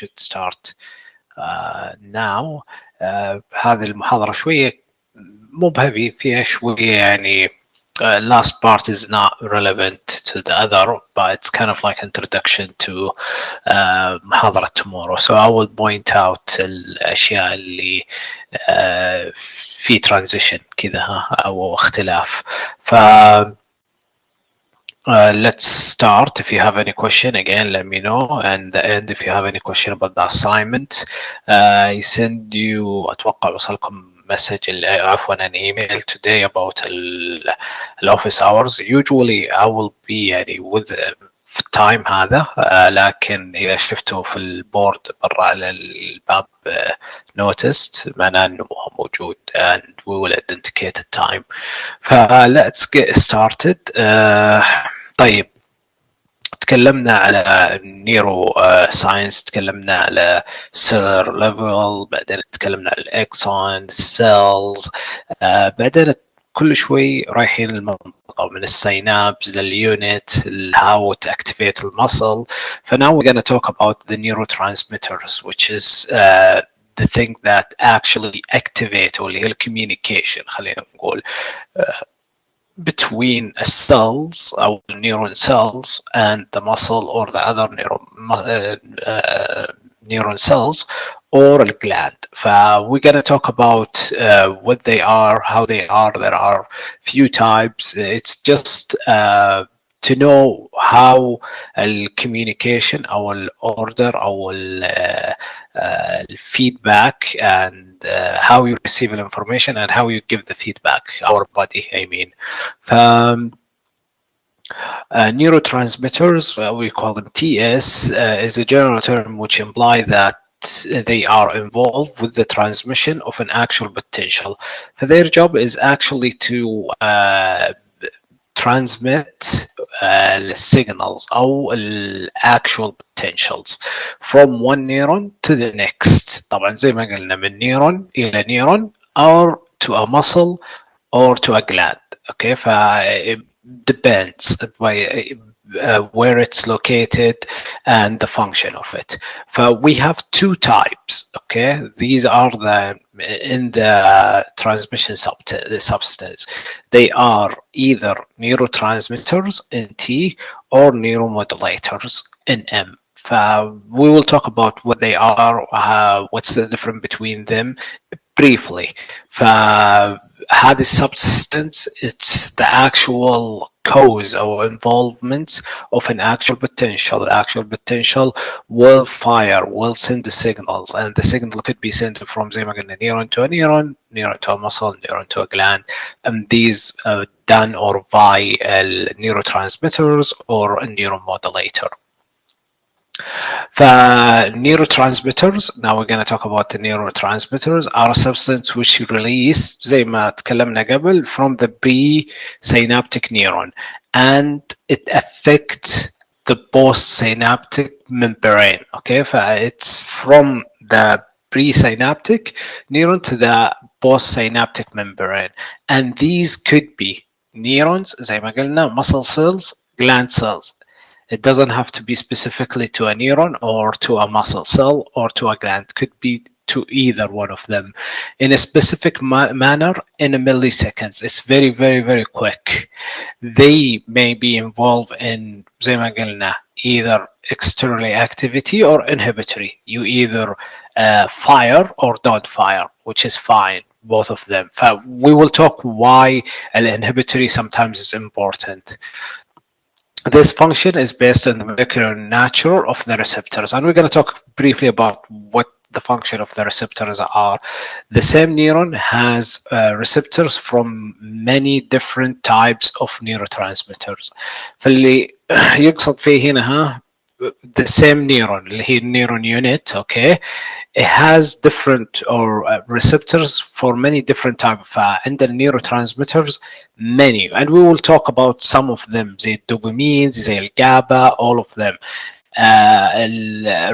should start now. هذه المحاضرة شوية مو بهبي، فيها شوية يعني last part is not relevant to the other, but it's kind of like introduction to محاضرة tomorrow. So I will point out الأشياء اللي في transition كذا أو اختلاف. ف let's start. If you have any question, again, let me know. And the end, if you have any question about the assignment, I send you أتوقع وصلكم message عفوا an email today about office hours. Usually I will be يعني with في التايم هذا، لكن إذا شفتوا في البورد برا على الباب noticed معناه إنه موجود and we will identify the time. let's get started. طيب، تكلمنا على نيرو ساينس، تكلمنا على سيلر ليفل، بعدين تكلمنا على الاكسون السيلز، بعدين كل شوي رايحين المنطقة من السينابس لليونت how to activate the muscle. now we're going to talk about the neurotransmitters, which is the thing that actually activate واللي هي communication خلينا نقول between the cells or neuron cells and the muscle or the other neuron cells or a gland. We're going to talk about what they are, how they are. There are few types. It's just to know how communication or order or feedback and how you receive the information and how you give the feedback, our body, I mean. Neurotransmitters, we call them TS, is a general term which implies that they are involved with the transmission of an actual potential. Their job is actually to transmit signals or actual potentials from one neuron to the next. طبعا زي ما قلنا من نيرون إلى نيرون or to a muscle or to a gland. Okay, it depends by where it's located and the function of it. We have two types. Okay, these are in the transmission substance. They are either neurotransmitters in T or neuromodulators in M. We will talk about what they are, what's the difference between them briefly. هذه substance, it's the actual cause or involvement of an actual potential. The actual potential will send the signals, and the signal could be sent from زي ما قلنا neuron to a neuron, neuron to a muscle, neuron to a gland, and these are done or by neurotransmitters or a neuromodulator. Neurotransmitters, now we're going to talk about the neurotransmitters, are a substance which release زي ما تكلمنا قبل from the pre-synaptic neuron, and it affects the post-synaptic membrane. Okay, it's from the pre-synaptic neuron to the post-synaptic membrane, and these could be neurons زي ما قلنا, muscle cells, gland cells. It doesn't have to be specifically to a neuron or to a muscle cell or to a gland. It could be to either one of them in a specific manner in a milliseconds. It's very, very, very quick. They may be involved in زي ما قلنا either externally activity or inhibitory. You either fire or don't fire, which is fine, both of them. We will talk why an inhibitory sometimes is important. This function is based on the molecular nature of the receptors, and we're going to talk briefly about what the function of the receptors are. The same neuron has receptors from many different types of neurotransmitters. فاللي يقصد فيه هنا the same neuron اللي هي neuron unit. Okay, it has different or receptors for many different types. And the neurotransmitters many, and we will talk about some of them زي الدوبامين, زي الجابا, all of them.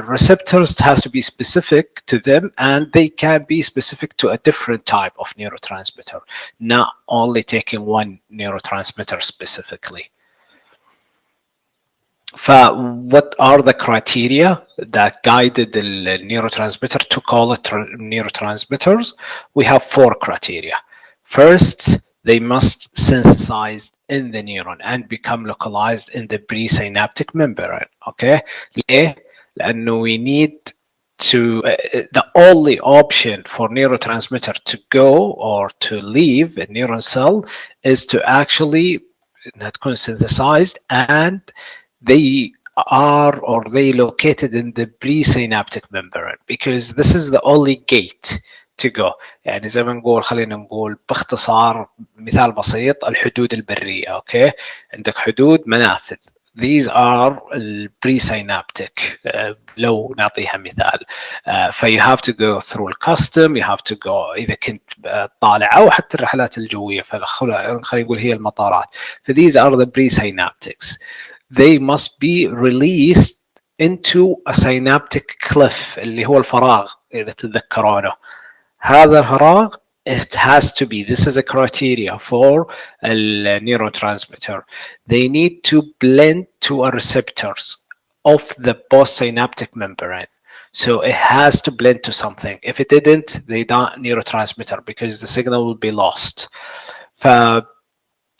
Receptors has to be specific to them, and they can be specific to a different type of neurotransmitter, not only taking one neurotransmitter specifically. what are the criteria that guided the neurotransmitter to call it neurotransmitters? We have four criteria. First, they must synthesize in the neuron and become localized in the presynaptic membrane. Okay, ليه؟ لأنه we need to the only option for neurotransmitter to go or to leave a neuron cell is to actually تكون synthesized, and they are or they located in the presynaptic membrane, because this is the only gate to go. يعني زي ما نقول، خلينا نقول باختصار مثال بسيط، الحدود البرية. اوكي، عندك حدود منافذ. These are pre-synaptic. لو نعطيها مثال، you have to go through الكاستم، you have to go إذا كنت طالع، أو حتى الرحلات الجوية، خلينا نقول هي المطارات. these are the pre-synaptics. They must be released into a synaptic cliff اللي هو الفراغ إذا تتذكرونه. هذا الفراغ, it has to be, this is a criteria for a neurotransmitter. They need to blend to a receptors of the postsynaptic membrane. So it has to blend to something. If it didn't, they don't neurotransmitter, because the signal will be lost.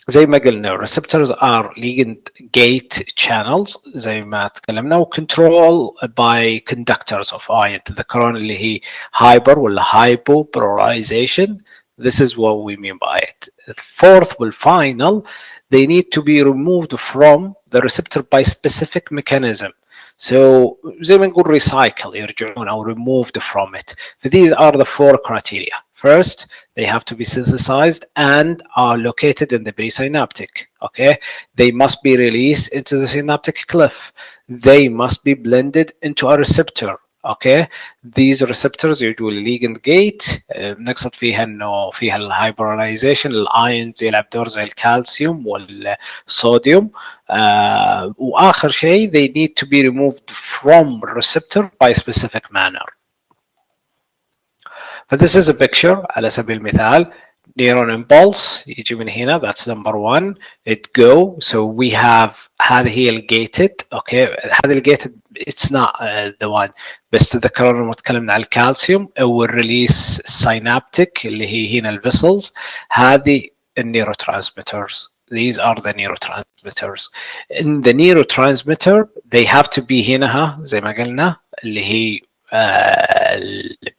زي ما قلنا receptors are ligand gate channels زي ما تكلمنا، و control by conductors of ion. تذكرون اللي هي hyper ولا hypopolarization. This is what we mean by it. Fourth and final, they need to be removed from the receptor by specific mechanism. So زي ما نقول recycle، يرجعون أو removed from it. These are the four criteria. First, they have to be synthesized and are located in the presynaptic. Okay, they must be released into the synaptic cliff. They must be blended into a receptor. Okay, these receptors usually ligand gate. نقصد فيها انه فيها الهايبرلايزيشن، الايونز يلعب دور زي الكالسيوم والصوديوم. واخر شيء they need to be removed from receptor by specific manner. فthis is a picture على سبيل المثال. neuron impulse يجي من هنا, that's number one. It go, so we have هذه هي الgated. okay, هذه الgated it's not the one, بس تذكرون لما تكلمنا عن الكالسيوم او الريليس synaptic اللي هي هنا الفيسلز. هذه النيوروترانسميترز. These are the neurotransmitters. In the neurotransmitter they have to be هنا زي ما قلنا اللي هي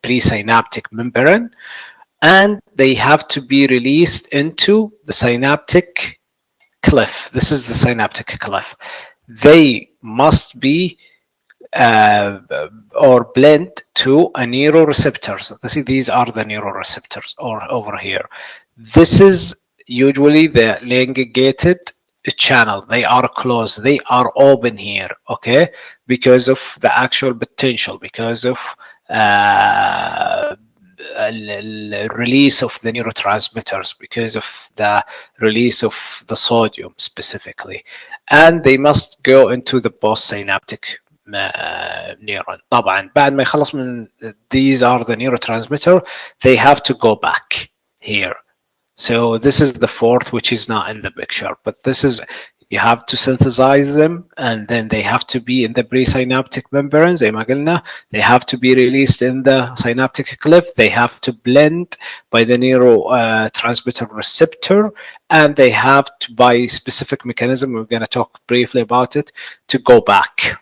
presynaptic membrane, and they have to be released into the synaptic cliff. This is the synaptic cliff. They must be or blend to a neuroreceptors. See, these are the neuroreceptors or over here. This is usually the elongated channel. They are closed, they are open here, okay, because of the actual potential, because of release of the neurotransmitters, because of the release of the sodium specifically, and they must go into the postsynaptic neuron. طبعا بعد ما يخلص من these are the neurotransmitter, they have to go back here. So this is the fourth, which is not in the picture, but this is, you have to synthesize them, and then they have to be in the presynaptic membrane زي ما قلنا. They have to be released in the synaptic cliff. They have to blend by the neurotransmitter receptor, and they have to, by specific mechanism, we're going to talk briefly about it, to go back.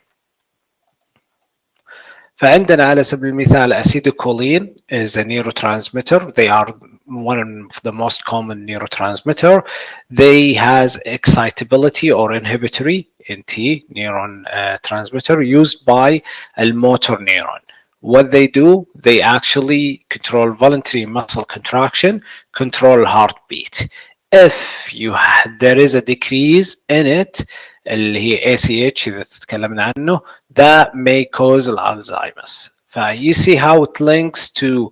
فعندنا على سبيل المثال acetylcholine is a neurotransmitter. They are one of the most common neurotransmitter. They has excitability or inhibitory NT neuron transmitter used by a motor neuron. What they do, they actually control voluntary muscle contraction, control heartbeat. If there is a decrease in it اللي هي ACH إذا تكلمنا عنه, that may cause Alzheimer's. You see how it links to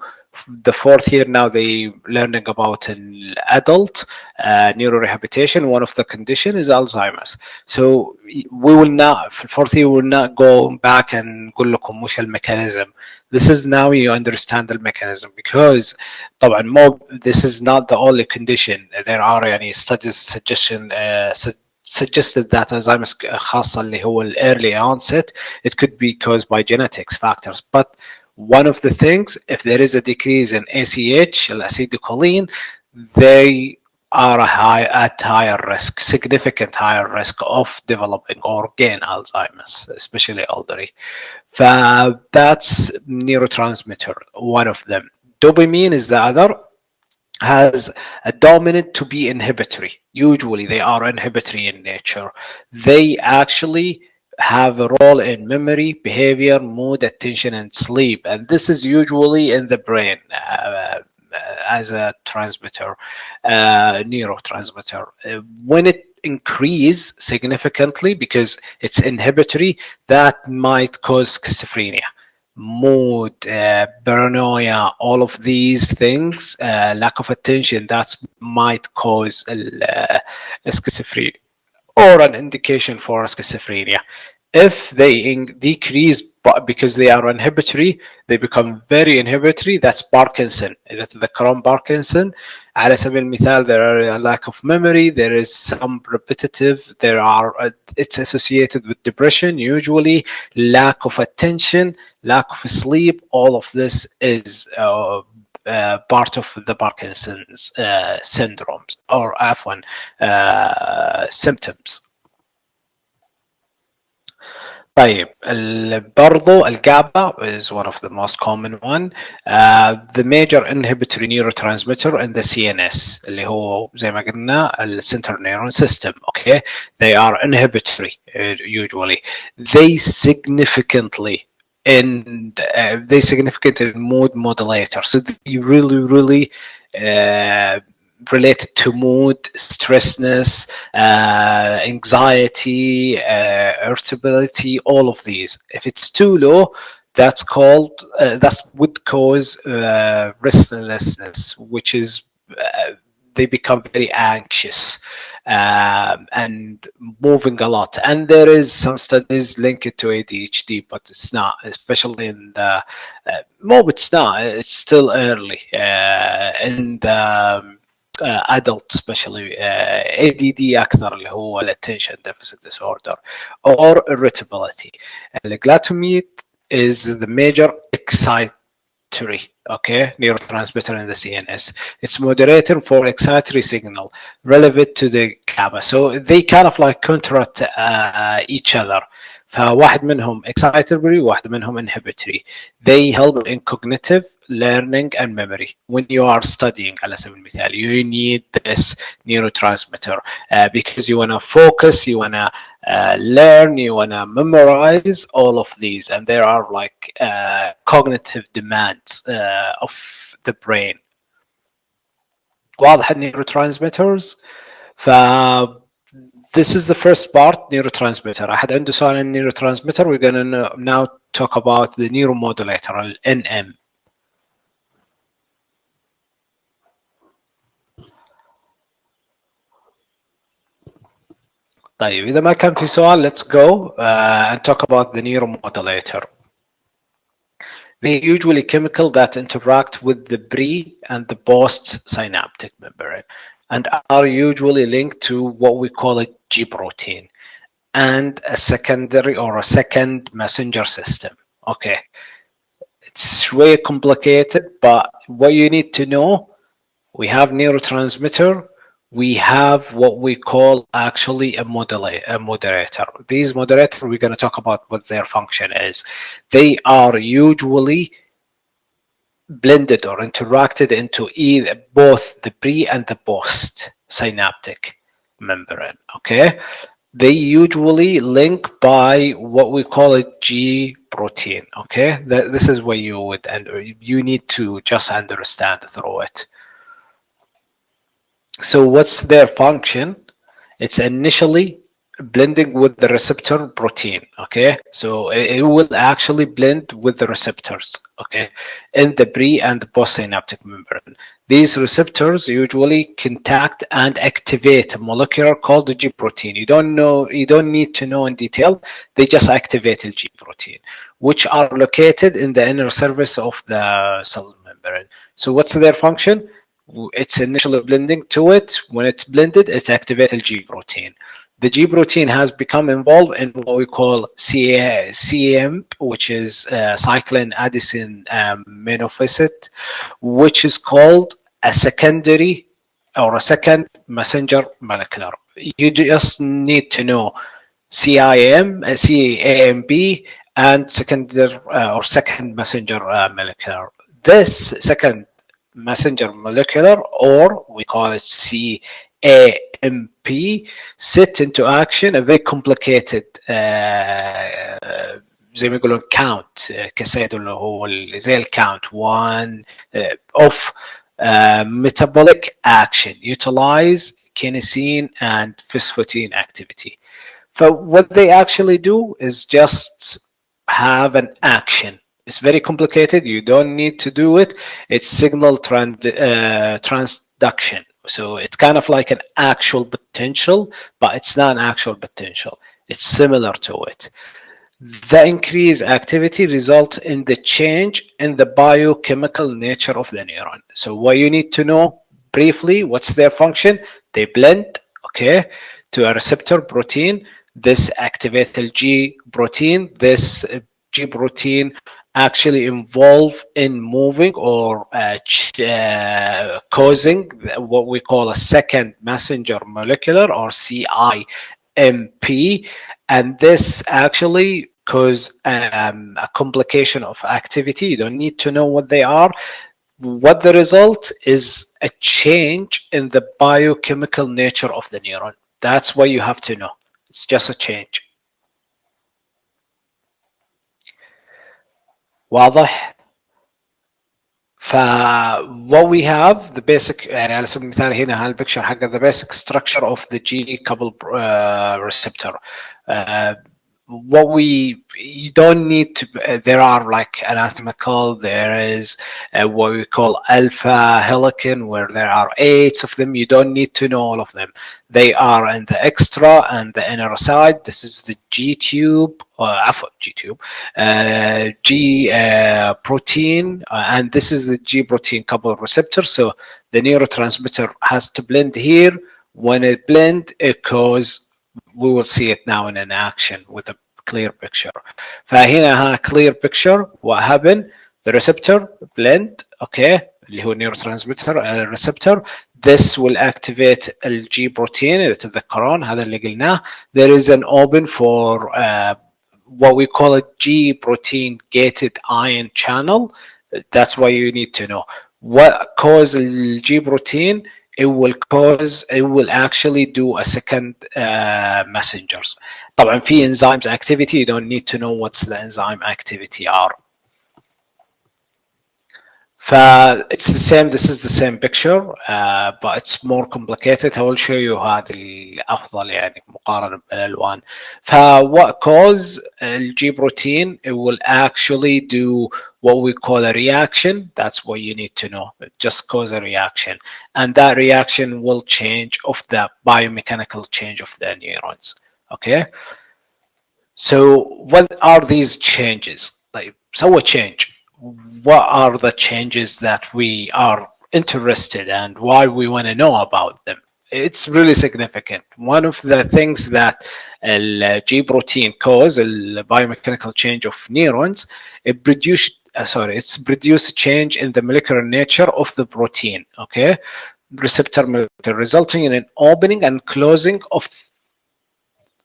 the fourth year. Now they learning about an adult neurorehabilitation. One of the condition is Alzheimer's. So we will not, for fourth year, we will not go back and نقول لكم وش الميكانيزم. This is now you understand the mechanism, because طبعا this is not the only condition. There are any studies suggested that Alzheimer's خاصة اللي هو early onset, it could be caused by genetics factors. But one of the things, if there is a decrease in ACH, acetylcholine, they are at higher risk, significant higher risk of developing or gain Alzheimer's, especially elderly. That's neurotransmitter, one of them. Dopamine is the other, has a dominant to be inhibitory. Usually they are inhibitory in nature. They actually have a role in memory, behavior, mood, attention, and sleep. And this is usually in the brain as a transmitter, neurotransmitter. When it increase significantly because it's inhibitory, that might cause schizophrenia, mood, paranoia, all of these things, lack of attention, that might cause schizophrenia or an indication for schizophrenia. If they decrease because they are inhibitory, they become very inhibitory. That's Parkinson. That's the chronic Parkinson. على سبيل المثال, there are a lack of memory. There is some repetitive. There are. It's associated with depression. Usually, lack of attention, lack of sleep. All of this is part of the Parkinson's syndromes or عفوا symptoms. طيب برضو الGABA is one of the most common one. The major inhibitory neurotransmitter in the CNS اللي هو زي ما قلنا ال central neuron system. Okay, they are inhibitory usually. They significantly mood modulator. So they really related to mood, stressness, anxiety, irritability, all of these. If it's too low, that would cause restlessness, which is they become very anxious and moving a lot. And there is some studies linked to ADHD, but it's not, especially in the it's not. It's still early in the adult, especially ADD أكثر اللي هو attention deficit disorder or irritability. Glutamate is the major excitatory, neurotransmitter in the CNS. It's moderator for excitatory signal relevant to the GABA. So they kind of like counteract each other. فواحد منهم excitatory وواحد منهم inhibitory. They help in cognitive, learning and memory. When you are studying على سبيل المثال, you need this neurotransmitter because you want to focus, you want to learn, you want to memorize all of these, and there are like cognitive demands of the brain. واضح النيوروترانسميترز. This is the first part, neurotransmitter. أحد عنده سؤال عن neurotransmitter? We're going to now talk about the neuromodulator, ال NM. طيب إذا ما كان في سؤال, let's go and talk about the neuromodulator. They are usually chemical that interact with the pre and the post synaptic membrane and are usually linked to what we call a G protein and a secondary or a second messenger system. Okay, it's way complicated, but what you need to know, we have neurotransmitter, we have what we call actually a moderator. These moderators, we're going to talk about what their function is. They are usually blended or interacted into either both the pre and the post synaptic membrane. Okay, they usually link by what we call a G protein. Okay, this is where you would, and you need to just understand through it. So what's their function? It's initially blending with the receptor protein. Okay, so it will actually blend with the receptors, okay, in the pre and the postsynaptic membrane. These receptors usually contact and activate a molecule called the G protein. You don't need to know in detail. They just activate the G protein, which are located in the inner surface of the cell membrane. So what's their function? It's initially blending to it. When it's blended, it activates the G protein. The G protein has become involved in what we call CAM, which is cyclin adenosine monophosphate, which is called a secondary or a second messenger molecular. You just need to know CAMB, and secondary or second messenger molecular. This second messenger molecular, or we call it CAMP, set into action a very complicated زي ما يقولون count كسيد اللي هو زي الكاونت one of metabolic action utilize kinesin and phosphatine activity. So what they actually do is just have an action. It's very complicated. You don't need to do it. It's signal transduction. So it's kind of like an actual potential, but it's not an actual potential. It's similar to it. The increased activity results in the change in the biochemical nature of the neuron. So what you need to know briefly, what's their function? They blend, okay, to a receptor protein. This activates the G protein. This G protein actually involved in moving or causing what we call a second messenger molecular or CIMP, and this actually cause a complication of activity. You don't need to know what they are. What the result is a change in the biochemical nature of the neuron. That's what you have to know. It's just a change. واضح؟ ف what we have the basic يعني على سبيل المثال هنا هالبيكتشر حق the basic structure of the G couple receptor. What you don't need to, there are like anatomical, there is what we call alpha helican, where there are 8 of them. You don't need to know all of them. They are in the extra and the inner side. This is the G tube, G protein, and this is the G protein couple receptor. So the neurotransmitter has to blend here. When it blend, it causes, we will see it now in an action with a clear picture. فهنا ها clear picture. What happened? The receptor blend, okay, اللي هو neurotransmitter receptor. This will activate the G protein to the coron. هذا اللي قلناه. There is an open for what we call a G protein gated ion channel. That's what you need to know. What causes the G protein? It will actually do a second messengers. طبعا في enzymes activity. You don't need to know what's the enzyme activity are. It's the same. This is the same picture, but it's more complicated. I will show you هذا الأفضل يعني مقارنة بالألوان. What cause G protein? It will actually do what we call a reaction. That's what you need to know. It just cause a reaction, and that reaction will change of the biomechanical change of the neurons. Okay. So what are these changes? Like, so a change. What are the changes that we are interested and why we want to know about them? It's really significant. One of the things that G protein cause, the biomechanical change of neurons, it's produce change in the molecular nature of the protein, okay? Receptor molecule, resulting in an opening and closing of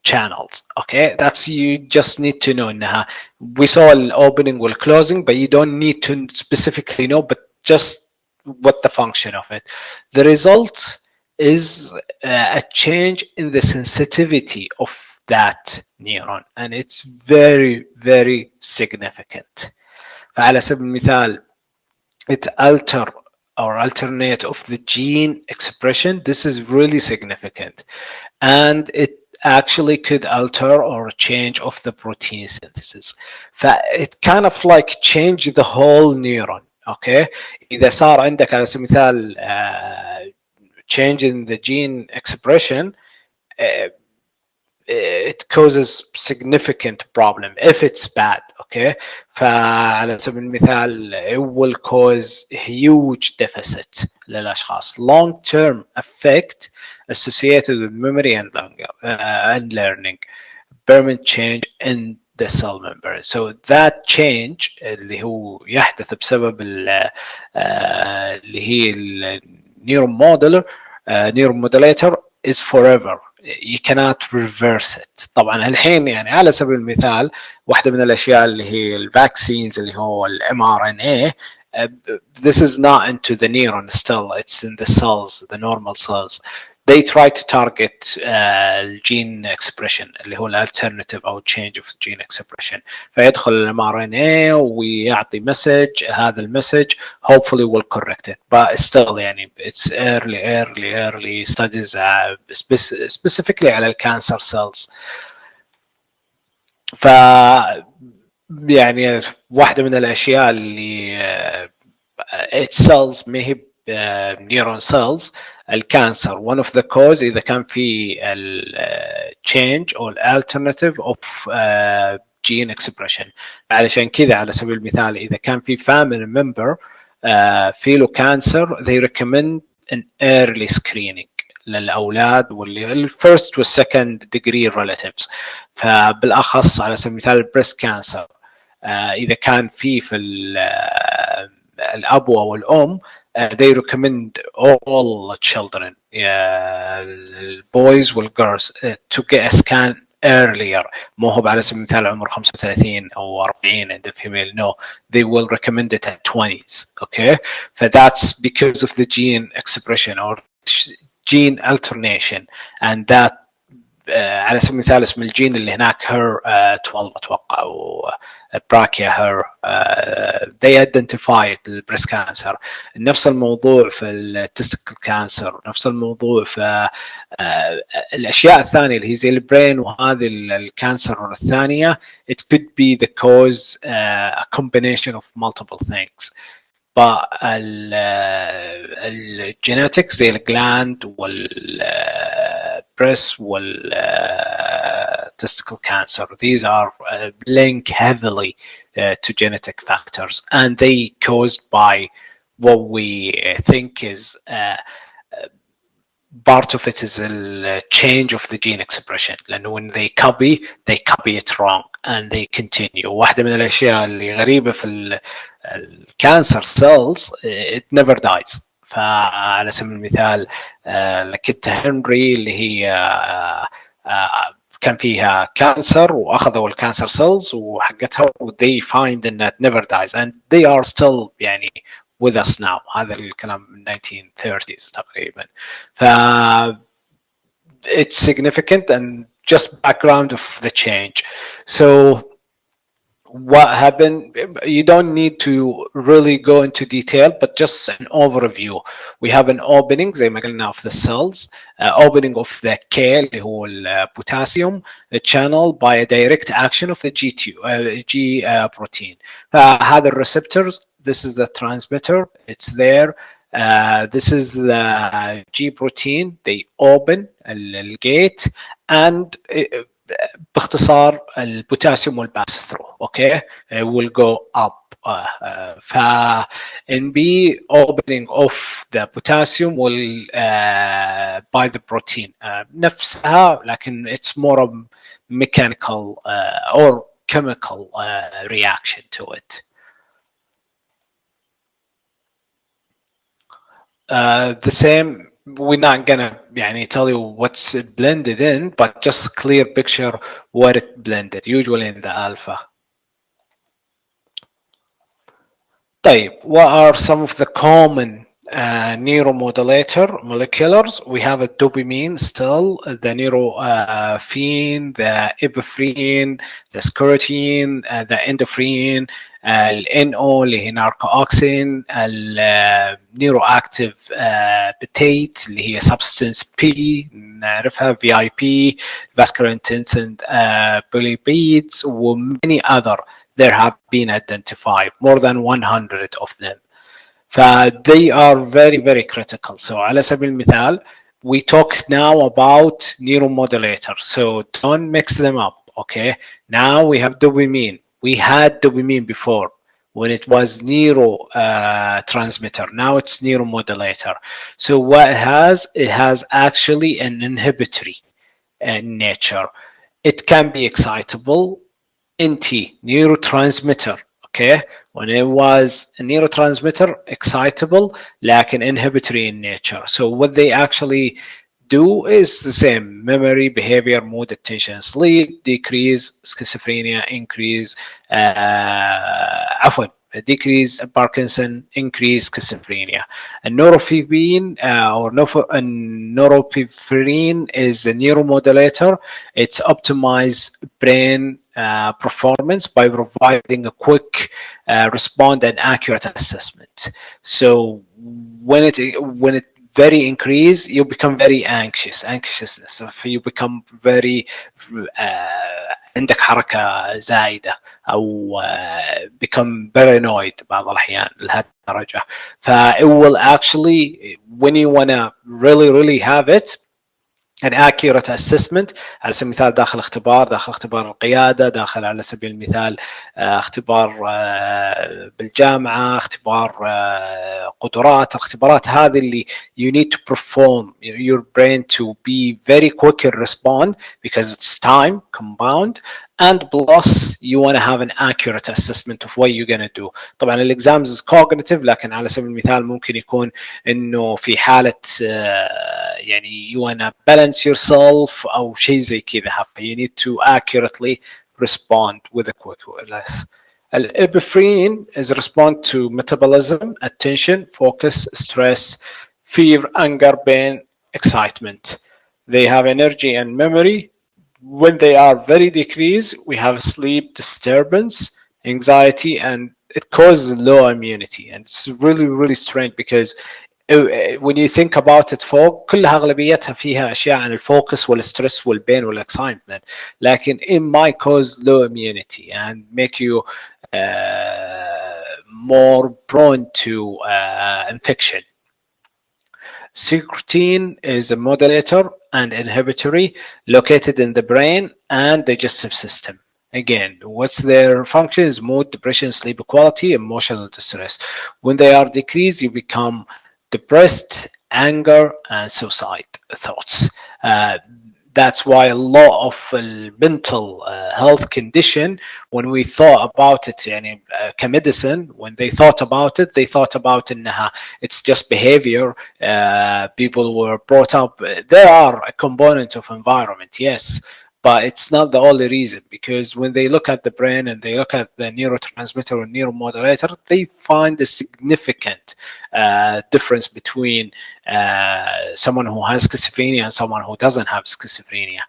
channels. Okay, that's, you just need to know. We saw an opening or closing, but you don't need to specifically know, but just what the function of it. The result is a change in the sensitivity of that neuron, and it's very, very significant. فعلى سبيل المثال, it alter or alternate of the gene expression. This is really significant, and it actually could alter or change of the protein synthesis. It kind of like change the whole neuron. Okay, إذا صار عندك على سبيل المثال change in the gene expression, it causes significant problem if it's bad. اوكي. فعلى سبيل المثال it will cause huge deficit للاشخاص, long term effect associated with memory and learning, permanent change in the cell membrane. So that change اللي هو يحدث بسبب اللي هي النيورون موديلر نيورون موديليتر is forever. You cannot reverse it. طبعا الحين يعني على سبيل المثال واحدة من الأشياء اللي هي الفاكسينز اللي هو mRNA, this is not into the neuron still, it's in the cells, the normal cells. They try to target gene expression اللي هو الالترناتيف او change of gene expression. فيدخل الام ار ان اي ويعطي مسج, هذا المسج hopefully will correct it, but still يعني it's early studies specifically على الكانسر cells. ف يعني واحدة من الاشياء اللي its cells ما هي نيورون سيلز, الكانسر one of the cause اذا كان في change or alternative of gene expression. علشان كذا على سبيل المثال اذا كان في family member في له كانسر they recommend an early screening للاولاد واللي الفيرست والسكند degree relatives. فبالاخص على سبيل المثال البريست كانسر اذا كان في الاب او الام they recommend all children, the boys والgirls, to get a scan earlier. مو هو على سبيل المثال عمر 35 او 40 عند الفيميل, no, they will recommend it at 20s. okay, that's because of the gene expression or gene alternation, and that على سبيل المثال اسم الجين اللي هناك HER 12 اتوقع او براكيا HER, they identify البريست كانسر. نفس الموضوع في التستيكل كانسر, نفس الموضوع في الاشياء الثانيه اللي هي زي البرين وهذه الكانسر الثانيه. It could be the cause a combination of multiple things. الجينيتكس زي الجلاند والبريس والتesticle cancer, these are linked heavily to genetic factors, and they caused by what we think is part of it is the change of the gene expression. لأنه when they copy it wrong and they continue. واحدة من الأشياء اللي غريبة في الكانسر cells, it never dies. فعلى سبيل المثال لكيتا هنري اللي هي كان فيها كانسر واخذوا الكانسر سيلز وحقتها و they find that it never dies and they are still يعني with us now. هذا الكلام من 1930s تقريبا. ف it's significant and just background of the change. So what happened, you don't need to really go into detail, but just an overview. We have an opening زي ما قلنا of the cells, opening of the K اللي هو البوتاسيوم channel by a direct action of the G protein. هذا receptors, this is the transmitter, it's there. This is the G protein, they open the gate and باختصار البوتاسيوم will pass through. okay, it will go up. ف in B, opening of the potassium will by the protein نفسها لكن it's more of mechanical or chemical reaction to it. The same, we're not gonna يعني tell you what's blended in, but just clear picture what it blended, usually in the alpha. طيب, what are some of the common neuromodulator moleculars? We have a dopamine still, the neurophene, the epinephrine, the sclerotine, the endorphin, NO اللي هي narcoxin, neuroactive peptide اللي هي substance P نعرفها, VIP, vascular intensive polypeptides, و many other. There have been identified more than 100 of them. They are very, very critical. So على سبيل المثال, we talk now about neuromodulators. So don't mix them up. Okay. Now we have dopamine. We had dopamine before when it was neurotransmitter. Now it's neuromodulator. So what it has actually an inhibitory nature. It can be excitable, NT, neurotransmitter. Okay, when it was a neurotransmitter, excitable, لكن inhibitory in nature. So what they actually do is the same: memory, behavior, mood, attention, sleep, decrease schizophrenia, increase عفوا decrease Parkinson, increase schizophrenia. And norepinephrine norepinephrine is a neuromodulator. It's optimized brain performance by providing a quick respond and accurate assessment. So when it very increase, you become very anxiousness. So you become very عندك حركة زايدة أو become paranoid بعض الأحيان لهالدرجة. ف it will actually, when you wanna really have it, an accurate assessment. على سبيل المثال داخل اختبار القيادة، داخل على سبيل المثال اختبار بالجامعة، اختبار قدرات. الاختبارات هذه اللي you need to perform your brain to be very quick and respond because it's time compound, and plus you want to have an accurate assessment of what you're going to do. طبعا الاكزامز is cognitive، لكن على سبيل المثال ممكن يكون انه في حالة يعني you want to balance yourself او شيء زي كذا. You need to accurately respond with a quick less. Epinephrine is respond to metabolism, attention, focus, stress, fear, anger, pain, excitement. They have energy and memory. When they are very decreased, we have sleep disturbance, anxiety, and it causes low immunity. And it's really strange because when you think about it فوق كلها أغلبيتها فيها أشياء عن الفوكس والستريس والبين والexcitement، لكن it might cause low immunity and make you more prone to infection. Secretin is a modulator and inhibitory located in the brain and digestive system. Again, what's their functions? Mood, depression, sleep quality, emotional distress. When they are decreased, you become depressed, anger, and suicide thoughts. That's why a lot of mental health condition, when we thought about it يعني كمedicine, when they thought about it, they thought about إنها it's just behavior. People were brought up. There are a component of environment, yes, but it's not the only reason, because when they look at the brain and they look at the neurotransmitter or neuromodulator, they find a significant difference between someone who has schizophrenia and someone who doesn't have schizophrenia.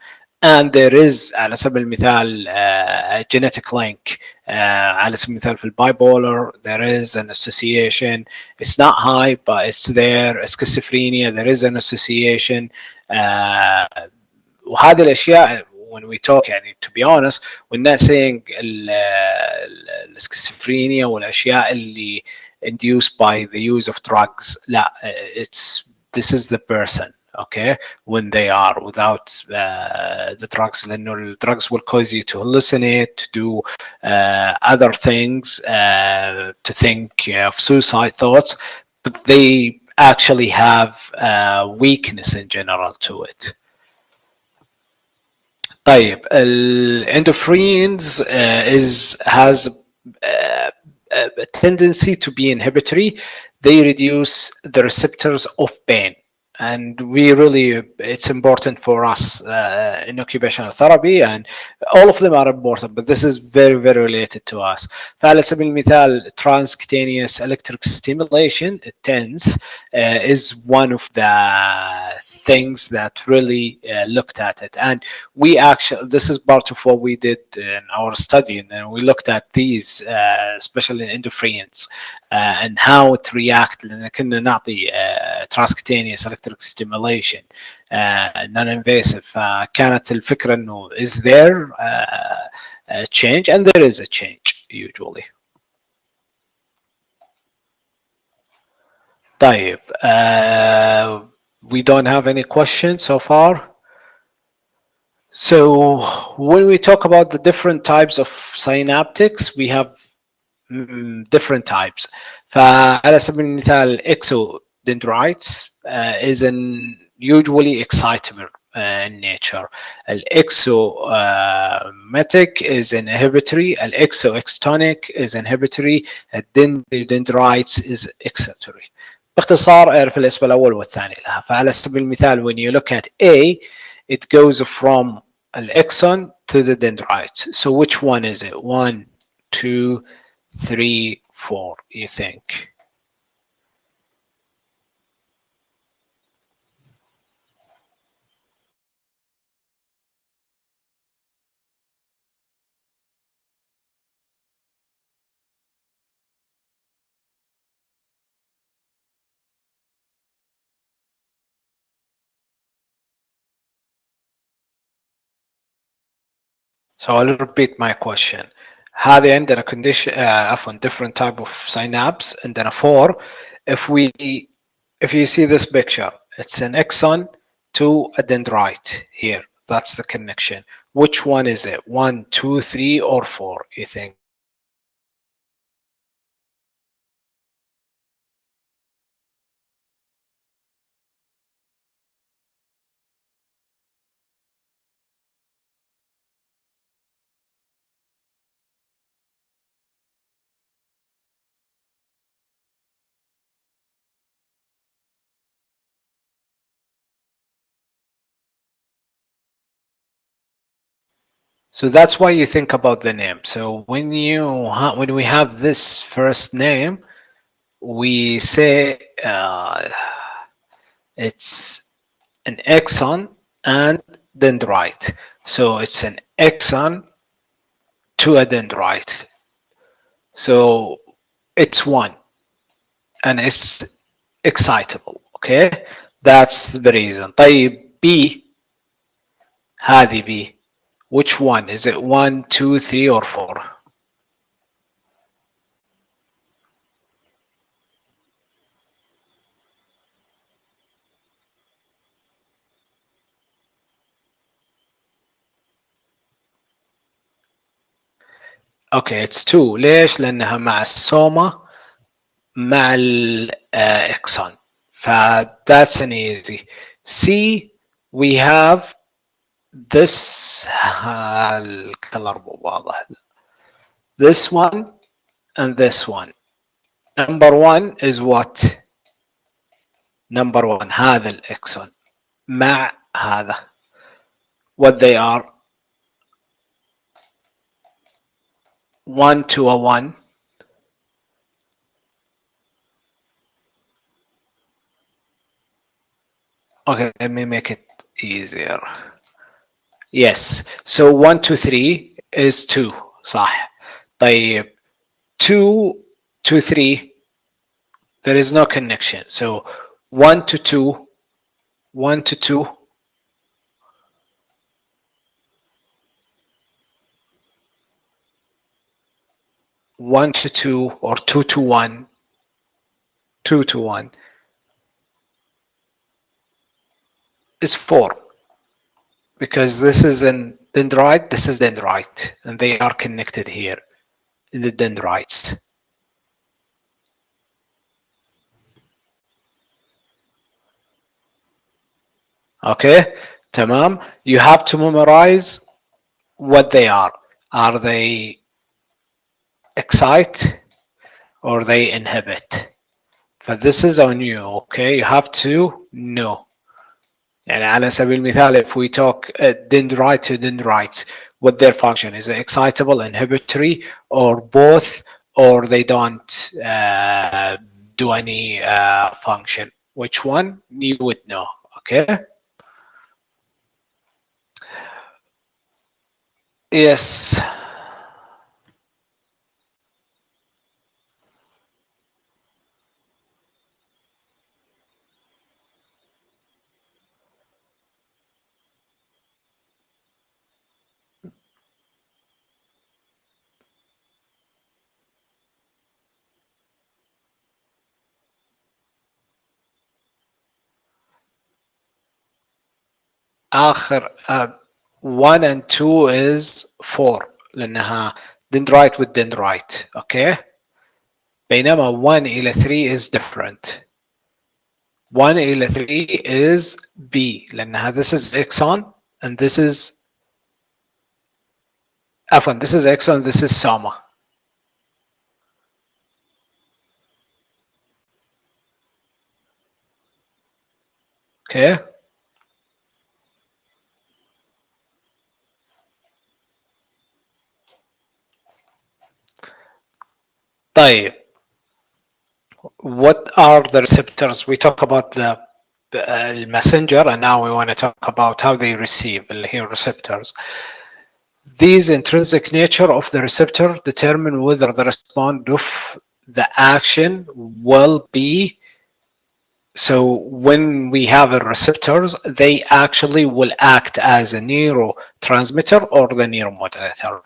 And there is على سبيل المثال a genetic link. على سبيل المثال في البايبولر there is an association. It's not high, but it's there. Schizophrenia, there is an association. وهذه الأشياء when we talk يعني to be honest, we're not saying السكيزوفرينيا والأشياء اللي induced by the use of drugs. لا, this is the person, okay, when they are without the drugs. لأنه the drugs will cause you to hallucinate, to do other things, to think of suicide thoughts, but they actually have weakness in general to it. طيب endorphins has a tendency to be inhibitory. They reduce the receptors of pain, and it's important for us in occupational therapy, and all of them are important, but this is very related to us. فعلى سبيل المثال transcutaneous electric stimulation, TENS, is one of the things that really looked at it. And we actually, this is part of what we did in our study, and we looked at these especially endorphins and how it react. لأن كنا نعطي transcutaneous electric stimulation non-invasive. فكانت الفكرة إنه is there a change, and there is a change usually. طيب we don't have any questions so far. So when we talk about the different types of synaptics, we have different types. فعلى سبيل المثال exodendrites is an usually excitable in nature. Exomatic is inhibitory. Exotonic is inhibitory. Dendrites is excitatory. باختصار اعرف الاسم الاول والثاني لها. فعلى سبيل المثال when you look at A, it goes from الexon to the dendrites. So which one is it? One, two, three, four, you think? So I'll repeat my question. هذه عندنا condition عفوا different type of synapse عندنا four. If you see this picture, it's an axon to a dendrite here. That's the connection. Which one is it? One, two, three, or four, you think? So that's why you think about the name. So when when we have this first name, we say it's an axon and dendrite. So it's an axon to a dendrite. So it's one and it's excitable. Okay, that's the reason. طيب B, هذه B, which one is it? One, two, three, or four? اوكي اتس 2. ليش؟ لانها مع السوما مع الاكسون. ف that's an easy. C, we have this الكلر مو واضح. This one and this one. Number one is what? Number one هذا الاكسون مع هذا. What they are? 1 to a 1. Okay, let me make it easier. Yes. So 1 to 3 is 2. صح. طيب 2 to 3, there is no connection. So 1 to 2, 1 to 2, 1 to 2, or 2 to 1, 2 to 1 is 4. Because this is an dendrite, this is dendrite, and they are connected here in the dendrites. Okay, tamam. You have to memorize what they are. Are they excite or they inhibit? But this is on you. Okay, you have to know. يعني على سبيل المثال, if we talk dendrite to dendrites, what their function is, it excitable, inhibitory, or both, or they don't do any function. Which one? You would know. Okay. Yes. آخر 1 and 2 is 4 لأنها dendrite with dendrite. Okay. بينما 1 إلى 3 is different. 1 إلى 3 is B لأنها this is axon and this is عفوا this is axon, this is soma. Okay. طيب, what are the receptors? We talk about the messenger and now we want to talk about how they receive اللي هي receptors. These intrinsic nature of the receptor determine whether the response of the action will be. So when we have a receptors, they actually will act as a neurotransmitter or the neuromodulator.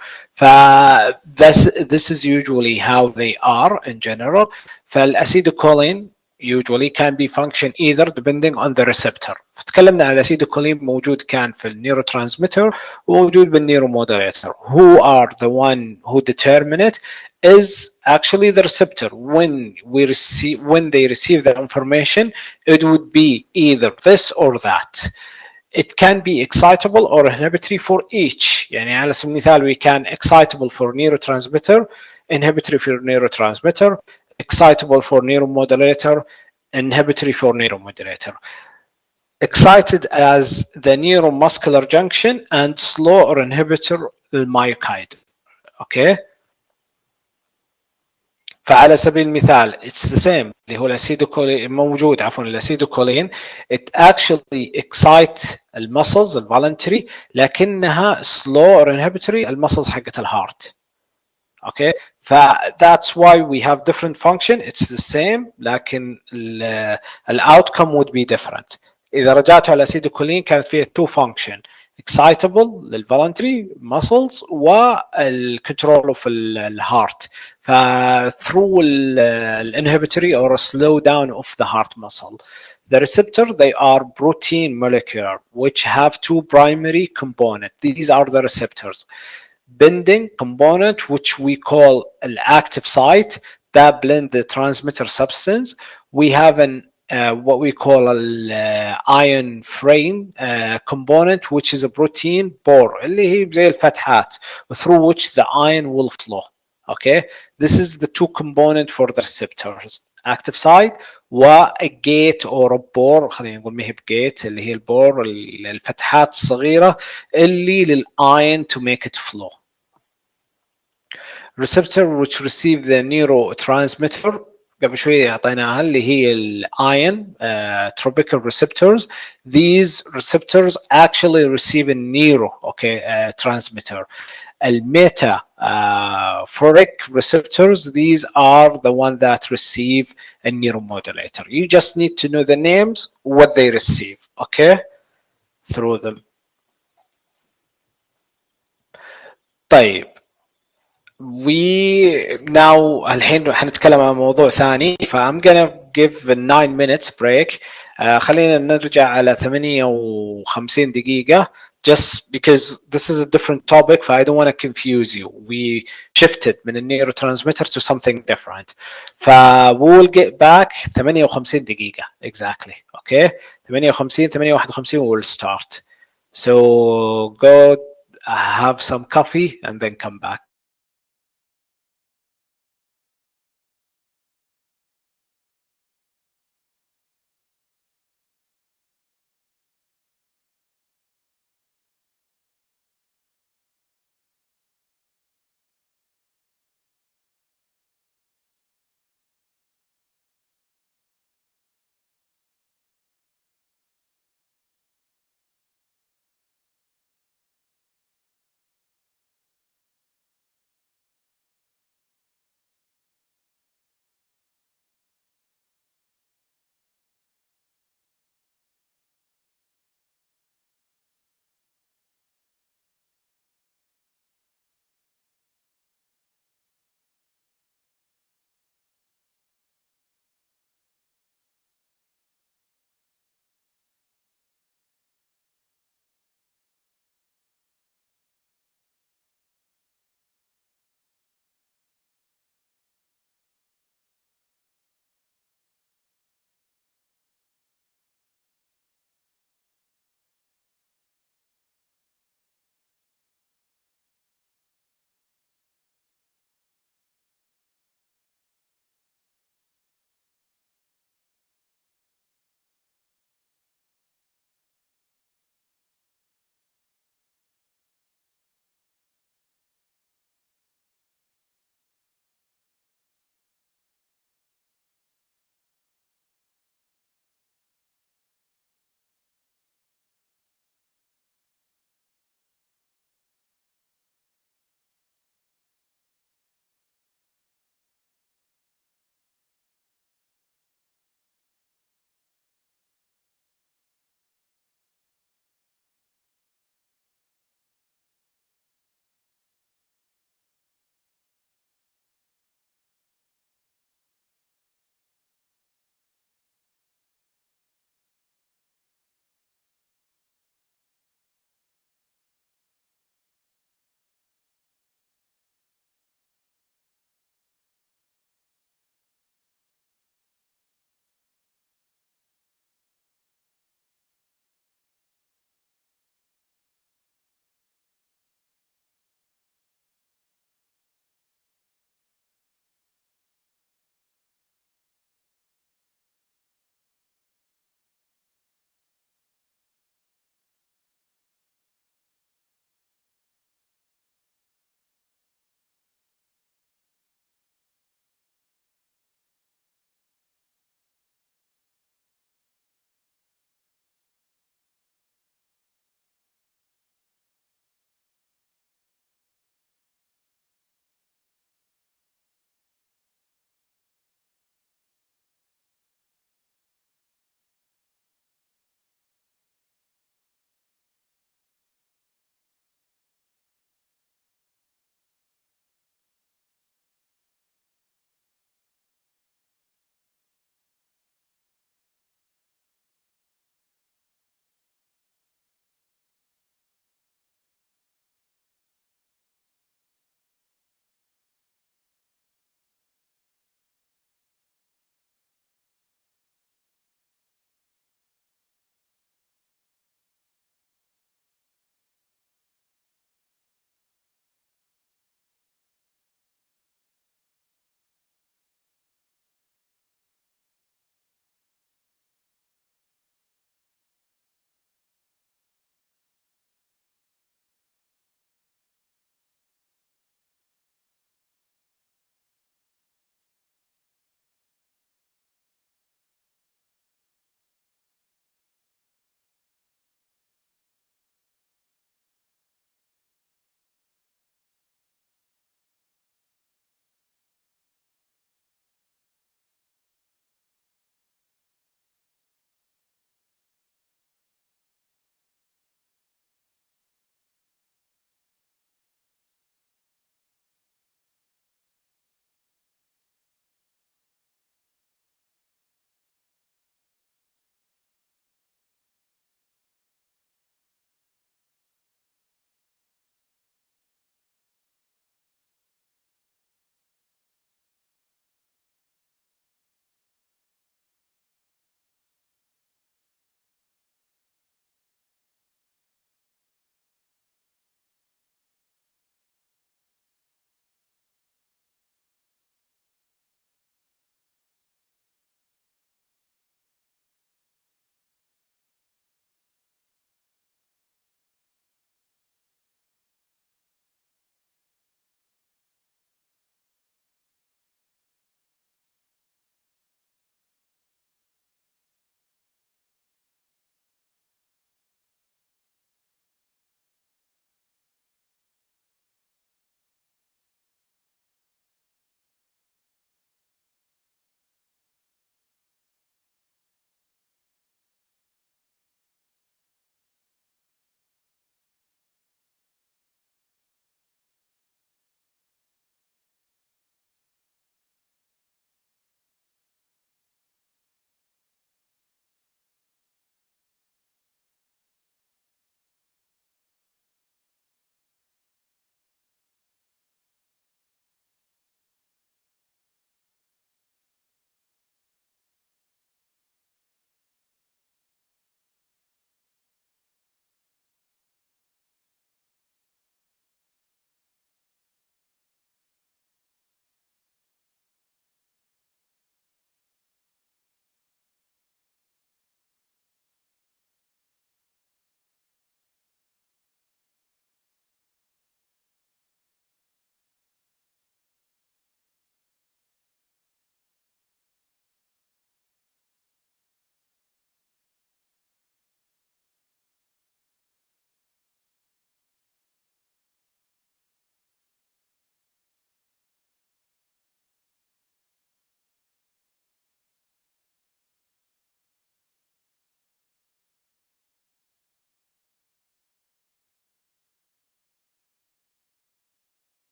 This is usually how they are in general. فالacetylcholine usually can be function either depending on the receptor. فتكلمنا عن الacetylcholine موجود كان في النيوروترانسميتر وموجود بالنيورومودulator. Who are the one who determine it is actually the receptor. When they receive the information, it would be either this or that. It can be excitable or inhibitory for each. يعني على سبيل المثال we can excitable for neurotransmitter, inhibitory for neurotransmitter, excitable for neuromodulator, inhibitory for neuromodulator. Excited as the neuromuscular junction and slow or inhibitor المyocyte. Okay. فعلى سبيل المثال it's the same اللي هو الاسيدوكولين موجود عفوا الاسيدوكولين it actually excites المسلز الفولنتري لكنها slow or inhibitory المسلز حقت الهارت. Okay. that's why we have different function. It's the same لكن outcome would be different. إذا رجعت على الاسيدوكولين كانت فيها two function excitable للvoluntary muscles والcontrol of الهارت. through inhibitory or a slow down of the heart muscle. The receptor, they are protein molecular which have two primary components. These are the receptors. Binding component which we call an active site that blend the transmitter substance. We have an what we call an ion frame component which is a protein pore اللي هي زي الفتحات through which the ion will flow. Okay, this is the two component for the receptors, active site و a gate or a pore. خلينا نقول ما هي بجيت اللي هي البور الفتحات الصغيرة اللي للion to make it flow. receptor which receive the neurotransmitter قبل شوية أعطيناها اللي هي الion tropical receptors. These receptors actually receive a neuro transmitter. الميتا phoric receptors, these are the one that receive a neuromodulator. You just need to know the names, what they receive, okay, through them. طيب, we now الحين حنتكلم عن موضوع ثاني. I'm gonna give a 9 minutes break. خلينا نرجع على 58 دقيقة just because this is a different topic, so I don't want to confuse you. We shifted من neurotransmitter to something different. we'll get back 58 دقيقة exactly. Okay, 58 58 we'll start. So go have some coffee and then come back.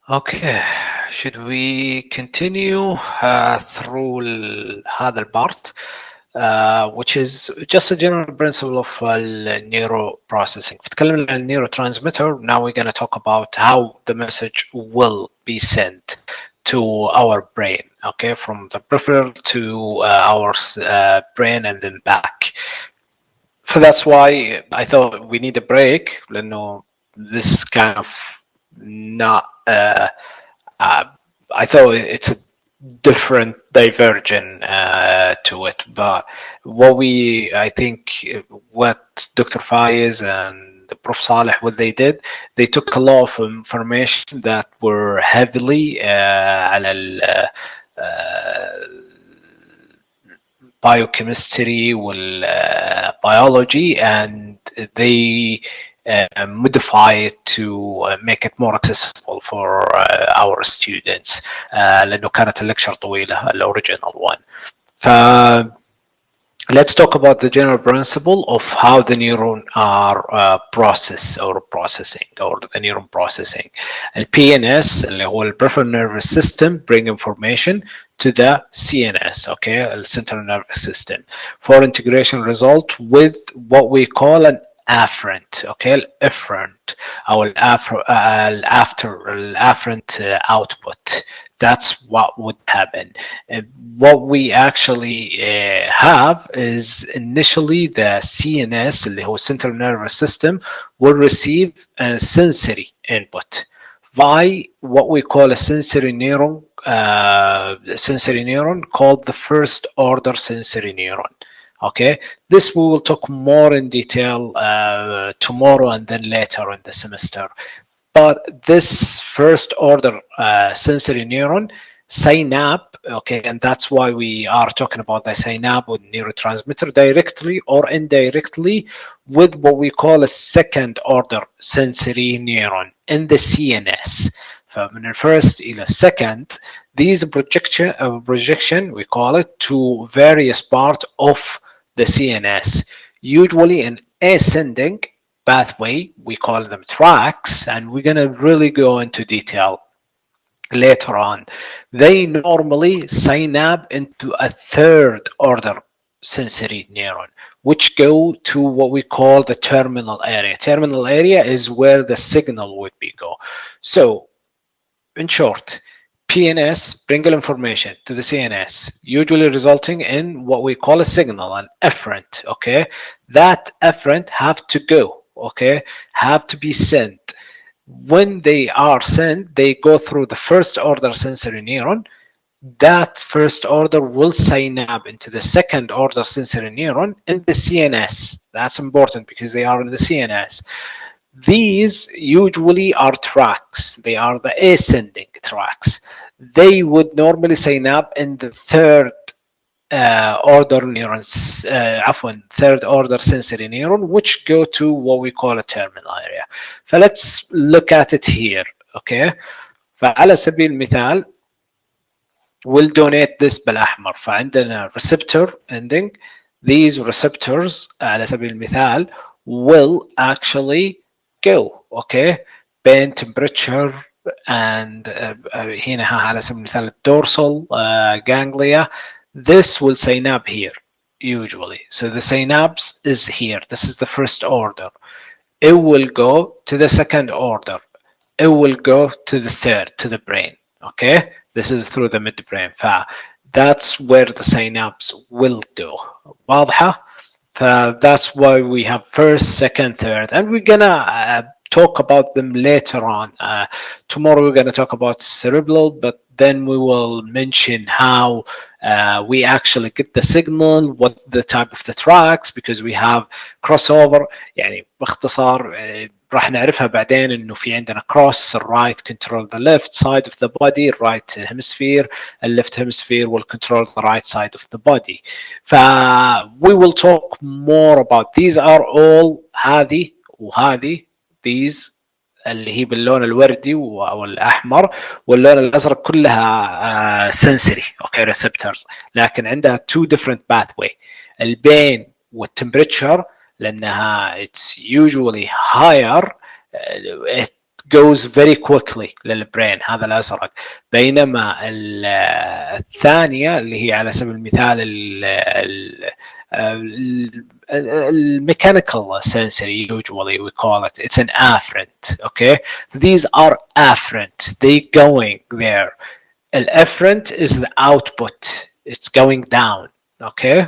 Okay, should we continue through هذا البارت which is just a general principle of neuroprocessing. فتكلمنا عن neurotransmitter. Now we're going to talk about how the message will be sent to our brain, okay, from the peripheral to our brain and then back. So that's why I thought we need a break لأنه this kind of not uh, I thought it's a different divergent to it, but I think what Dr. Faiz and the Prof Saleh, what they took a lot of information that were heavily على biochemistry biology, and they modify it to make it more accessible for our students لأنه كانت الليكشر طويلة الأوريجينال one. ف let's talk about the general principle of how the neuron are processed or processing or the neuron processing. ال PNS اللي هو ال peripheral nervous system bring information to the CNS, okay, the central nervous system, for integration result with what we call an afferent, okay, efferent or afferent output. That's what would happen. What we actually have is initially the CNS, اللي هو central nervous system, will receive a sensory input by what we call a sensory neuron called the first order sensory neuron. Okay, this we will talk more in detail tomorrow and then later in the semester. But this first order sensory neuron synapse, okay, and that's why we are talking about the synapse with neurotransmitter directly or indirectly with what we call a second order sensory neuron in the CNS. فمن الفirst إلى second, these projection we call it to various parts of the CNS, usually in ascending pathway. We call them tracks, and we're going to really go into detail later on. They normally synapse into a third order sensory neuron, which go to what we call the terminal area. Terminal area is where the signal would be go. So in short, PNS bring information to the CNS, usually resulting in what we call a signal, an efferent. Okay, that efferent have to go. Okay, have to be sent. When they are sent, they go through the first order sensory neuron. That first order will synapse into the second order sensory neuron in the CNS. That's important because they are in the CNS. These usually are tracks. They are the ascending tracks. They would normally synapse in the third order neurons, third order sensory neuron, which go to what we call a terminal area. فlet's look at it here. Okay, فعلى سبيل المثال we'll donate this بالأحمر. فعندنا receptor ending. These receptors على سبيل المثال will actually go, okay, بين temperature and هنا على سبيل المثال dorsal ganglia. This will synapse here usually. So the synapse is here. This is the first order. It will go to the second order. It will go to the third, to the brain. Okay, this is through the midbrain. That's where the synapse will go. واضحة؟ That's why we have first, second, third, and we're gonna talk about them later on. Tomorrow we're gonna talk about cerebral, but then we will mention how we actually get the signal, what the type of the tracks, because we have crossover. يعني باختصار راح نعرفها بعدين انه في عندنا cross, right control the left side of the body, right hemisphere, the left hemisphere will control the right side of the body. We will talk more about these are all هذه وهذه, these اللي هي باللون الوردي او الاحمر واللون الازرق كلها sensory, okay, receptors, لكن عندها two different pathway. البين والtemperature لانها it's usually higher, it goes very quickly للبرين، هذا الازرق. بينما الثانيه اللي هي على سبيل المثال الميكانيكال sensory, usually we call it, it's an afferent. Okay, these are afferent, they going there. الافferent is the output, it's going down. Okay,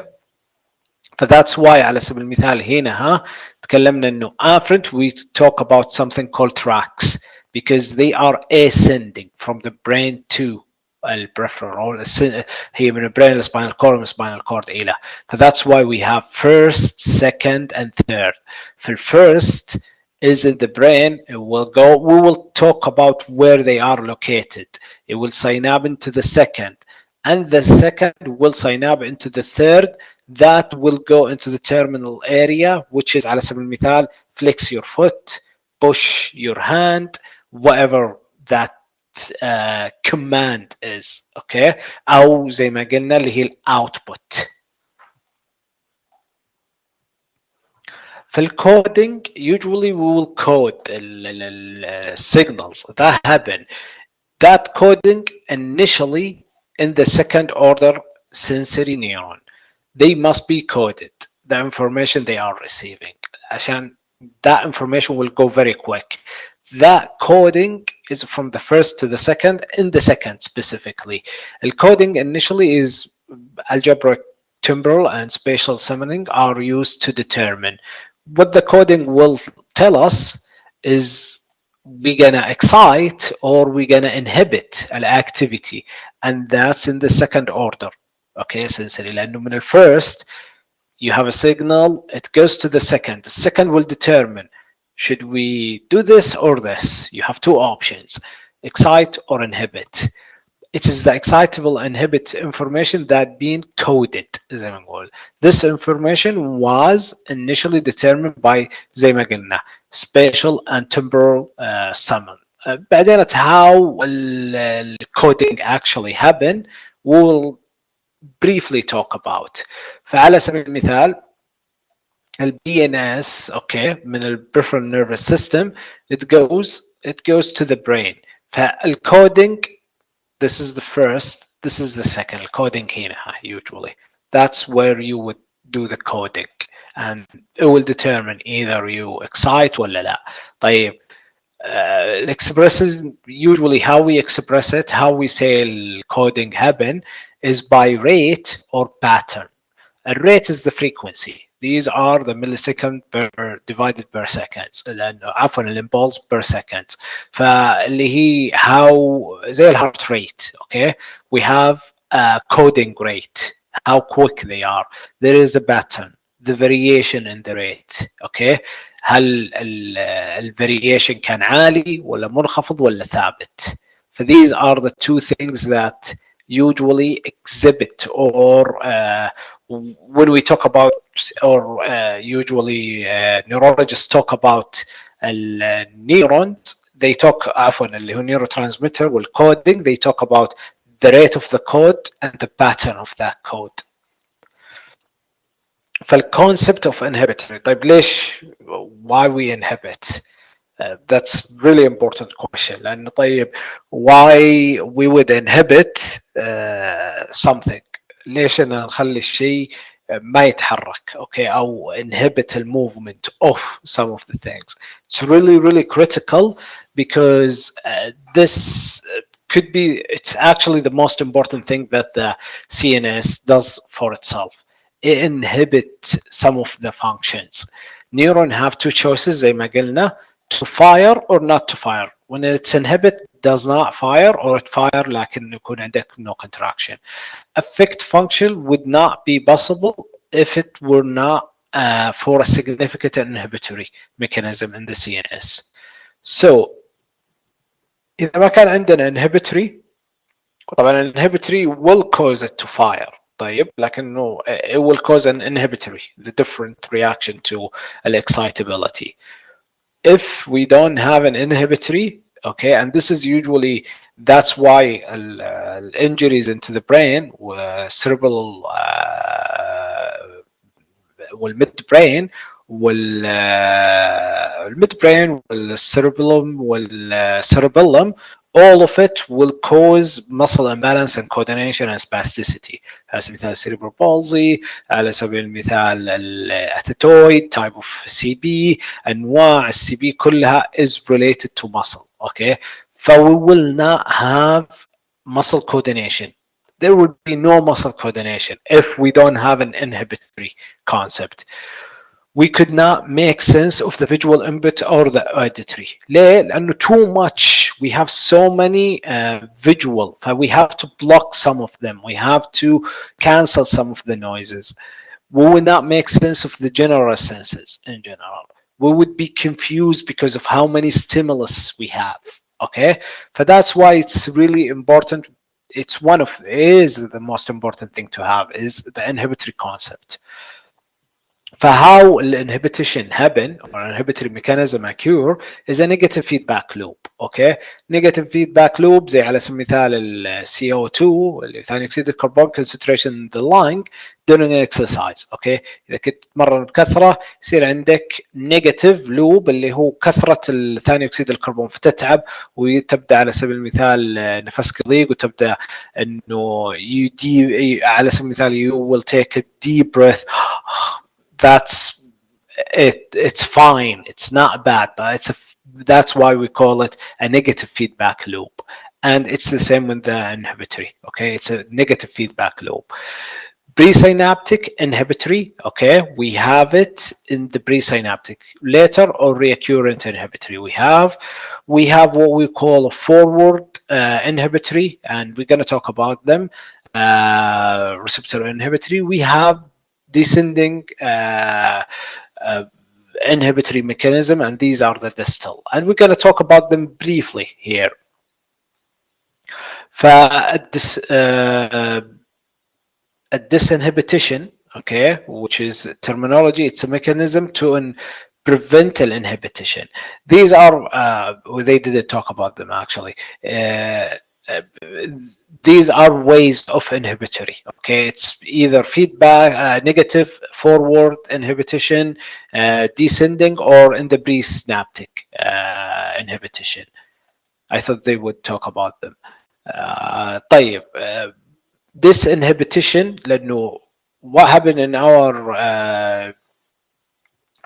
فذاتس واي على سبيل المثال هنا تكلمنا انه afferent we talk about something called tracks because they are ascending from the brain to البريفرال، هي من البرين للسباينال كورد ومن السباينال كورد الى. فذاتس why we have first, second and third. في الفيرست is in the brain, it will go, we will talk about where they are located. It will sign up into the second, and the second will sign up into the third, that will go into the terminal area, which is على سبيل المثال flex your foot, push your hand, whatever that command is. Okay, أو زي ما قلنا اللي هي output. في الكودينج usually we will code signals that happen, that coding initially in the second order sensory neuron. They must be coded, the information they are receiving, عشان that information will go very quick. That coding is from the first to the second, in the second specifically. The coding initially is algebraic temporal and spatial summoning are used to determine. What the coding will tell us is we're gonna excite or we're gonna inhibit an activity, and that's in the second order. Okay, sensory. لأنه من first you have a signal, it goes to the second. The second will determine should we do this or this. You have two options, excite or inhibit. It is the excitable inhibit information that being coded زي ما نقول. This information was initially determined by زي ما قلنا spatial and temporal summon. بعدين how the coding actually happen we will briefly talk about. فعلى سبيل المثال ال BNS okay من ال peripheral nervous system it goes to the brain. فالcoding this is the first, this is the second. Coding هنا usually that's where you would do the coding and it will determine either you excite ولا لا. طيب expresses usually how we express it, how we say coding happen is by rate or pattern. A rate is the frequency. These are the millisecond per divided per seconds. عفوا الامبulse per seconds. فاللي هي how زي الهارت rate. Okay, we have a coding rate, how quick they are. There is a pattern, the variation in the rate. Okay, هل ال variation كان عالي ولا منخفض ولا ثابت. So these are the two things that usually exhibit or when we talk about or usually neurologists talk about neurons, they talk عفوا اللي هو neurotransmitter والcoding, they talk about the rate of the code and the pattern of that code. فالconcept of inhibitory. طيب ليش why we inhibit? That's really important question. لأنه طيب why we would inhibit something. ليش أنا نخلي الشيء ما يتحرك okay أو inhibit the movement of some of the things. It's really critical because this could be, it's actually the most important thing that the CNS does for itself. It inhibits some of the functions. Neuron have two choices زي ما قلنا, to fire or not to fire. When it's inhibit does not fire or it fire لكن يكون عندك no contraction. Effect function would not be possible if it were not for a significant inhibitory mechanism in the CNS. So إذا ما كان عندنا inhibitory طبعا inhibitory will cause it to fire. طيب لكنه it will cause an inhibitory, the different reaction to excitability. If we don't have an inhibitory, okay, and this is usually, that's why injuries into the brain, cerebral والmid brain والميد برين والcerebellum, all of it will cause muscle imbalance and coordination and spasticity. على سبيل المثال cerebral palsy، على سبيل المثال الاتيتويد type of CB، انواع السي بي كلها is related to muscle. Okay, so we will not have muscle coordination. There will be no muscle coordination if we don't have an inhibitory concept. We could not make sense of the visual input or the auditory. ليه؟ لأنه too much. We have so many visual, we have to block some of them. We have to cancel some of the noises. We will not make sense of the general senses in general. We would be confused because of how many stimulus we have. Okay, but that's why it's really important. It's is the most important thing to have is the inhibitory concept. فhow inhibition happen or inhibitory mechanism occur is a negative feedback loop. Okay, negative feedback loop زي على سبيل المثال ال CO2 اللي ثاني اكسيد الكربون concentration in the lung during an exercise. Okay, اذا كنت تتمرن بكثره يصير عندك negative loop اللي هو كثره ثاني اكسيد الكربون فتتعب وتبدا على سبيل المثال نفسك يضيق وتبدا انه على سبيل المثال you will take a deep breath. That's it. It's fine. It's not bad, but that's why we call it a negative feedback loop. And it's the same with the inhibitory. Okay, it's a negative feedback loop. Presynaptic inhibitory. Okay, we have it in the presynaptic. Later or recurrent inhibitory. We have what we call a forward inhibitory, and we're going to talk about them. Receptor inhibitory. We have descending inhibitory mechanism, and these are the distal, and we're going to talk about them briefly here. Disinhibition, okay, which is terminology, it's a mechanism to prevent inhibition. These are they didn't talk about them actually. These are ways of inhibitory. Okay, it's either feedback, negative forward inhibition, descending, or in the presynaptic inhibition. I thought they would talk about them. طيب, this inhibition, لأنه what happened in our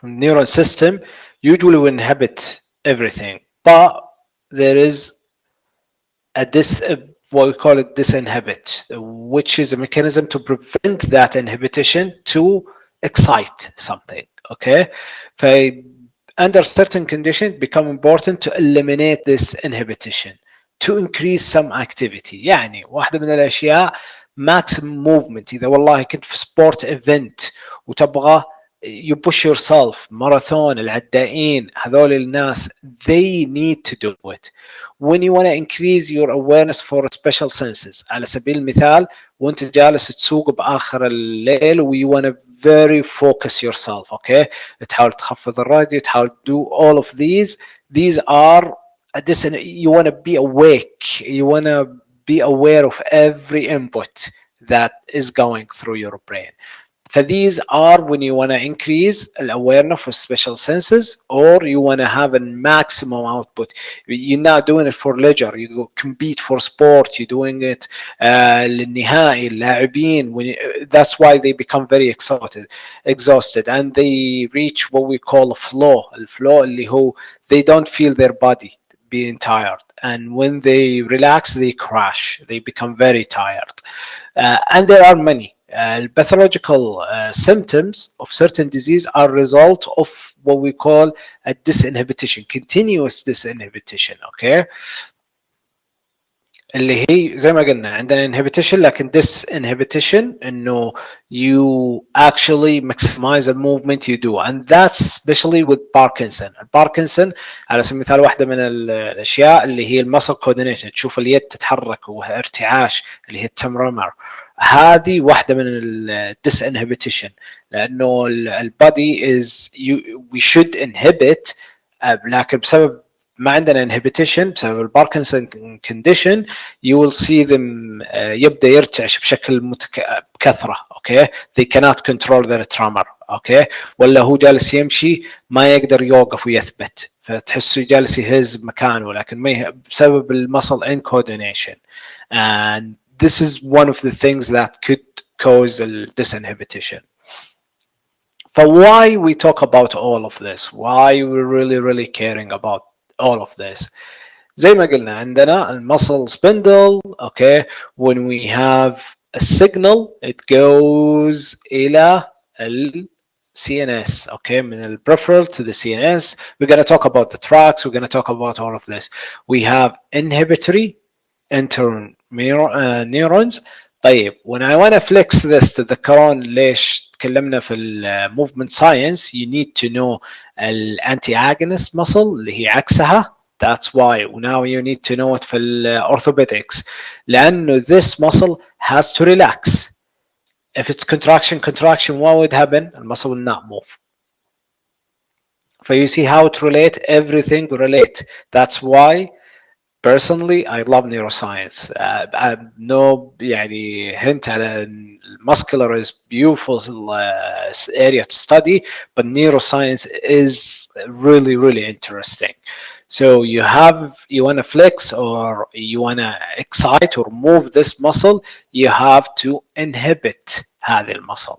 neural system, usually we inhibit everything, but there is what we call it disinhibit, which is a mechanism to prevent that inhibition to excite something. Okay, under certain conditions, it becomes important to eliminate this inhibition to increase some activity. يعني واحدة من الأشياء maximum movement. إذا والله كنت في sport event وتبغى you push yourself, marathon, العدائين هذول الناس, they need to do it. When you want to increase your awareness for special senses, على سبيل المثال وانت جالس تسوق بآخر الليل و you want to very focus yourself, okay, تحاول تخفض الراديو, تحاول do all of these are you want to be awake, you want to be aware of every input that is going through your brain. So these are when you want to increase awareness for special senses, or you want to have a maximum output. You're not doing it for leisure. You compete for sport. You're doing it للنهائي اللاعبين. That's why they become very exhausted, and they reach what we call a flow. الفلو اللي هو they don't feel their body being tired, and when they relax, they crash. They become very tired, and there are many. Pathological symptoms of certain disease are result of what we call a disinhibition, continuous disinhibition. Okay, اللي هي زي ما قلنا عندنا inhibition لكن disinhibition انه you actually maximize the movement you do, and that's especially with Parkinson. Parkinson على سبيل المثال واحدة من الأشياء اللي هي المسل coordination, تشوف اليد تتحرك وارتعاش اللي هي التمرمر, هذه واحدة من disinhibition, لأنه البادي is we should inhibit, لكن بسبب ما عندنا inhibition بسبب الباركنسون condition you will see them يبدأ يرتعش بشكل بكثرة. Okay, they cannot control their tremor. اوكي، ولا هو جالس يمشي ما يقدر يوقف ويثبت، فتحسه جالس يهز مكانه، لكن ما بسبب المسل ان coordination. And this is one of the things that could cause disinhibition. But why we talk about all of this? Why we're really caring about all of this? زي ما قلنا عندنا المسل spindle. Okay, when we have a signal it goes إلى ال CNS. Okay, من ال peripheral to the CNS. We're going to talk about the tracks. We're going to talk about all of this. We have inhibitory intern neurons. طيب when I want to flex this to the cron، ليش تكلمنا في movement science you need to know anti agonist muscle اللي هي عكسها. That's why now you need to know it في orthopedics، لأنه this muscle has to relax. If it's contraction, what would happen? The muscle will not move. So you see how it relate, everything relate. That's why personally I love neuroscience. No يعني hint على muscular is beautiful area to study, but neuroscience is really interesting. So you want to flex or you want to excite or move this muscle, you have to inhibit هذه المسل.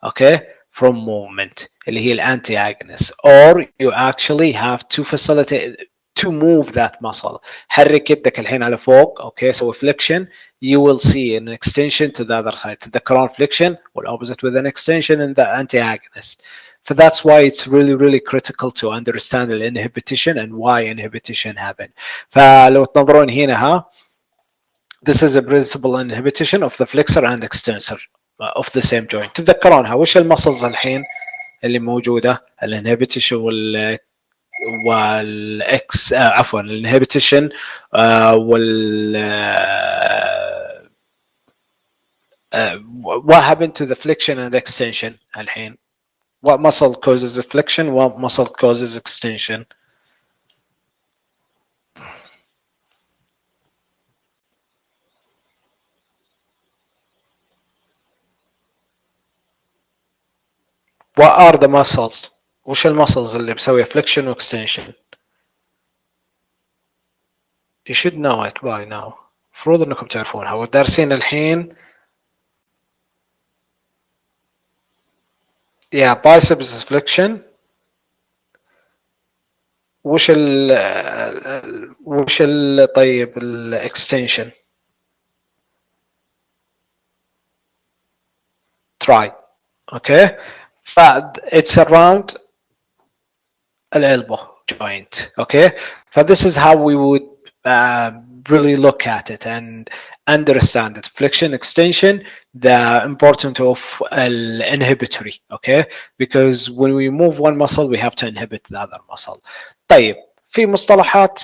Okay, from movement اللي هي anti-agonist, or you actually have to facilitate to move that muscle. حرك يدك الحين على فوق. Okay, so flexion, you will see an extension to the other side, to the crown flexion, or opposite with an extension in the anti-agonist. So that's why it's really critical to understand the inhibition and why inhibition happen. فلو تنظرون هنا ها, this is a principal inhibition of the flexor and extensor of the same joint. تتذكرونها وش المسلز الحين اللي موجوده؟ الانهبيتيشن والاكس عفوا الانهبيتيشن وال what happened to the flexion and extension الحين? What muscle causes the flexion? What muscle causes extension? What are the muscles? وش المسلز اللي بسوي flexion و extension؟ You should know it by now. المفروض انكم تعرفونها ودارسين الحين. Yeah, biceps is flexion. وش طيب الاكستنشن؟ try. Okay, but it's around an elbow joint. Okay, so this is how we would really look at it and understand it. Flexion, extension, the importance of inhibitory. Okay, because when we move one muscle we have to inhibit the other muscle. طيب في مصطلحات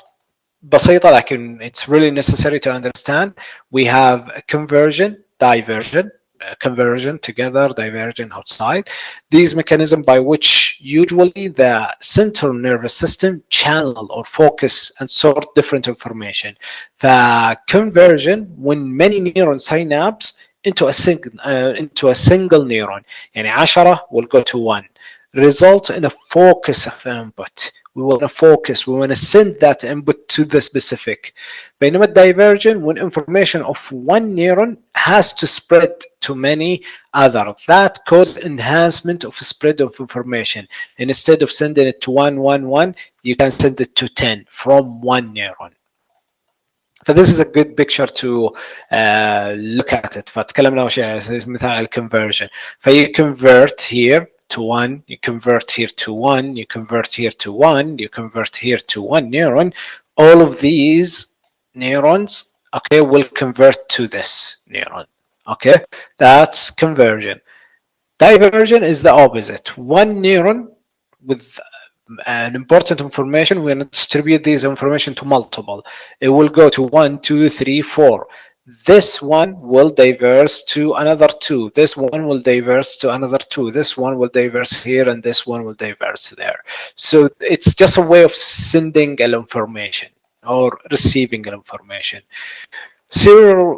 بسيطة لكن it's really necessary to understand. We have conversion, diversion, conversion together, diversion outside. These mechanisms by which usually the central nervous system channel or focus and sort different information. The conversion, when many neuron synapse into a single neuron, يعني 10 will go to 1, result in a focus of input. We want to focus, we want to send that input to the specific. بينما diversion, when information of one neuron has to spread to many other, that causes enhancement of spread of information. And instead of sending it to 1, you can send it to 10 from one neuron. So this is a good picture to look at it. فتكلمنا أول شيء مثال conversion. You convert here to 1, you convert here to 1, you convert here to 1, you convert here to 1 neuron. All of these neurons, okay, will convert to this neuron. Okay, that's conversion. Diversion is the opposite. One neuron with an important information, we're going to distribute this information to multiple. It will go to 1, 2, 3, 4. This one will diverse to another 2. This one will diverse to another 2. This one will diverse here and this one will diverse there. So it's just a way of sending information or receiving information. Serial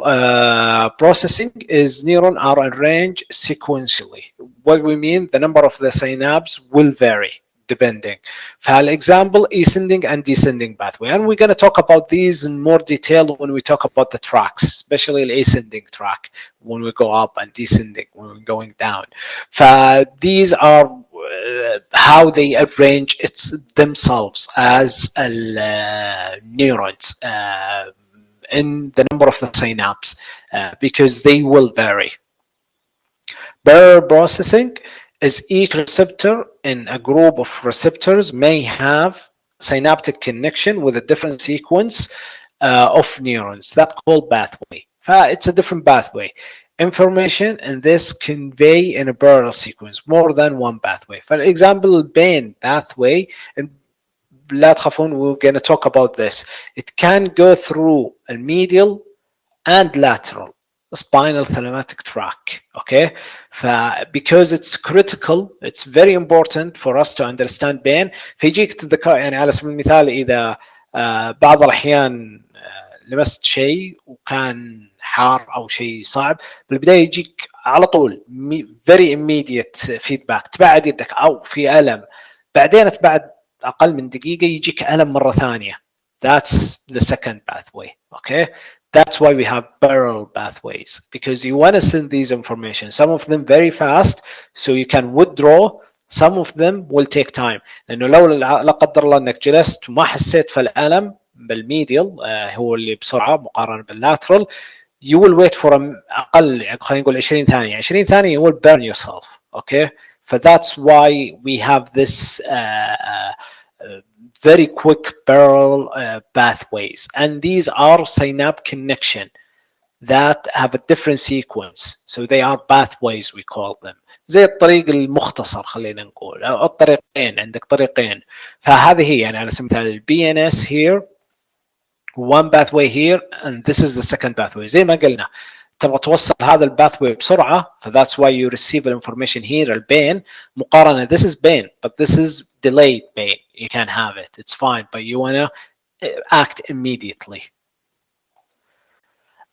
processing is neuron are arranged sequentially. What we mean, the number of the synapses will vary depending. For example, ascending and descending pathway. And we're going to talk about these in more detail when we talk about the tracks, especially the ascending track, when we go up, and descending when we're going down. These are how they arrange themselves as neurons. In the number of the synapses because they will vary. Parallel processing is each receptor in a group of receptors may have synaptic connection with a different sequence of neurons that called pathway. It's a different pathway. Information in this convey in a parallel sequence more than one pathway. For example, pain pathway, and لا تخافون, we're going to talk about this. It can go through a medial and lateral spinal thalamic tract. Okay, because it's critical, it's very important for us to understand pain. فيجيك تتذكر يعني على سبيل المثال إذا بعض الأحيان لمست شيء وكان حار أو شيء صعب، بالبداية يجيك على طول very immediate feedback، تبعد يدك أو في ألم، بعدين بعد أقل من دقيقة يجيك ألم مرة ثانية. That's the second pathway. Okay, that's why we have parallel pathways, because you want to send these information, some of them very fast so you can withdraw, some of them will take time. لأنه لو لا قدر الله أنك جلست وما حسيت في الألم بالميديال هو اللي بسرعة مقارنة باللاترال، you will wait for أقل خلينا نقول 20 ثانية 20 ثانية you will burn yourself. Okay, that's why we have this very quick parallel pathways, and these are synapse connection that have a different sequence, so they are pathways we call them. زي الطريق المختصر خلينا نقول، أو الطريقين، عندك طريقين. فهذه هي يعني على سبيل المثال ال BNS here one pathway here and this is the second pathway. زي ما قلنا تبغى توصل هذا الباثوي بسرعه، ف that's why you receive the information here البين مقارنه this is pain but this is delayed pain, you can have it, it's fine, but you want to act immediately.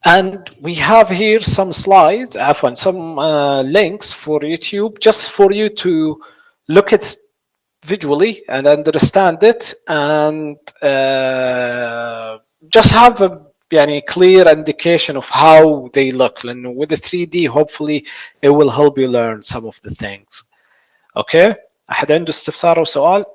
And we have here some slides, some links for YouTube just for you to look at visually and understand it, and just have a يعني clear indication of how they look. لأنه with the 3D hopefully it will help you learn some of the things. Okay, أحد عنده استفسار أو سؤال؟